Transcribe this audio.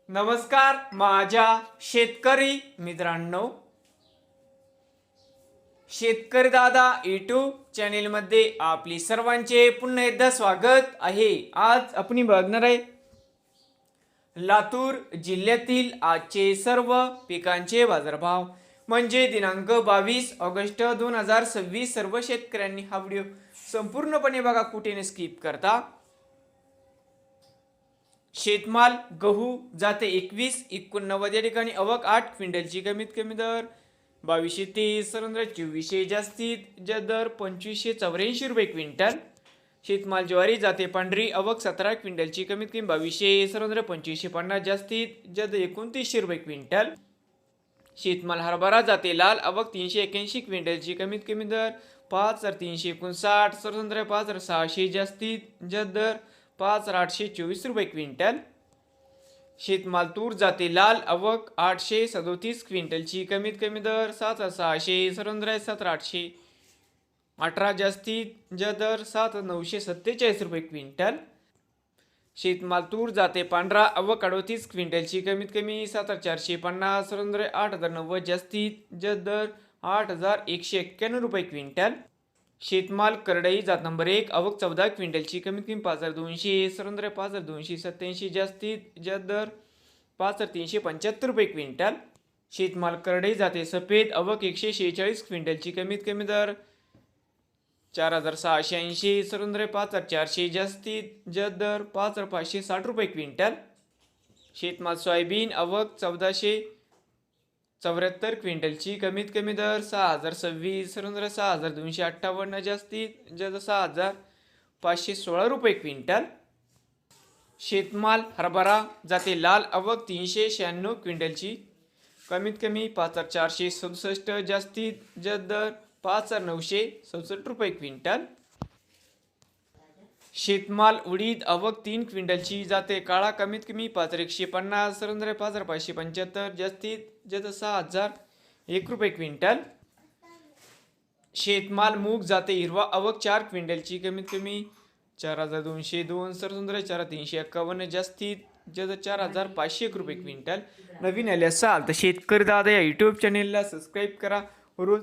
नमस्कार माझ्या शेतकरी मित्रांनो, शेतकरी दादा यूट्यूब चॅनेलमध्ये आपली सर्वांचे पुन्हा एकदा स्वागत आहे। आज आपण बघणार आहे लातूर जिल्ह्यातील आजचे सर्व पिकांचे बाजारभाव, म्हणजे दिनांक 22 ऑगस्ट 2026। सर्व शेतकऱ्यांनी हा व्हिडिओ संपूर्णपणे बघा, कुठे न स्किप करता। शेतमाल गहू जाते 21-89 या ठिकाणी आवक 8 क्विंटलची, कमीत कमी दर 2230, 2400 जास्तीत दर 2584 रुपये क्विंटल। शेतमाल ज्वारी जाते पांढरी आवक 17 क्विंटलची, कमीत कमी 2200, 2550 जास्तीत 2900 रुपये क्विंटल। शेतमाल हरभरा जाते लाल आवक 381 क्विंटलची, कमीत कमी दर 5359, 5600 जास्तीत दर 5824 रुपये क्विंटल। शेतमाल तूर जाते लाल आवक 837 क्विंटलची, कमीत कमी दर 7600, 7818 जास्तीत दर 7947 रुपये क्विंटल। शेतमाल तूर जाते पांढरा आवक 38 क्विंटलची, कमीत कमी 7450, 8090 जास्तीत दर 8191 रुपये क्विंटल। शेतमाल करडई जात नंबर 1 आवक 14 क्विंटलची, कमीत कमी 5200, 5287 जास्तीत दर 5375 रुपये क्विंटल। शेतमाल करडई जाते सफेद आवक 146 क्विंटलची, कमीत कमी दर 4680, 5400 जास्तीत दर 5560 रुपये क्विंटल। शेतमाल सोयाबीन आवक 1474 क्विंटलची, कमीत कमी दर 6026, 6258 जास्तीत 6516 रुपये क्विंटल। शेतमाल हरभरा जाते लाल आवक 396 क्विंटलची, कमीत कमी 5467 जास्तीत दर 5967 रुपये क्विंटल। शेतमाल उडीद आवक 3 क्विंटलची जाते काळा, कमीत कमी 5150, 5575 जास्तीत 6001 रुपये क्विंटल। शेतमाल मूग जाते हिरवा आवक 4 क्विंटलची, कमीत कमी 4202, 4351 जास्तीत 4501 रुपये क्विंटल। नवीन आले असाल तर शेतकरी दादा या यूट्यूब चॅनेलला सबस्क्राईब करा, रोज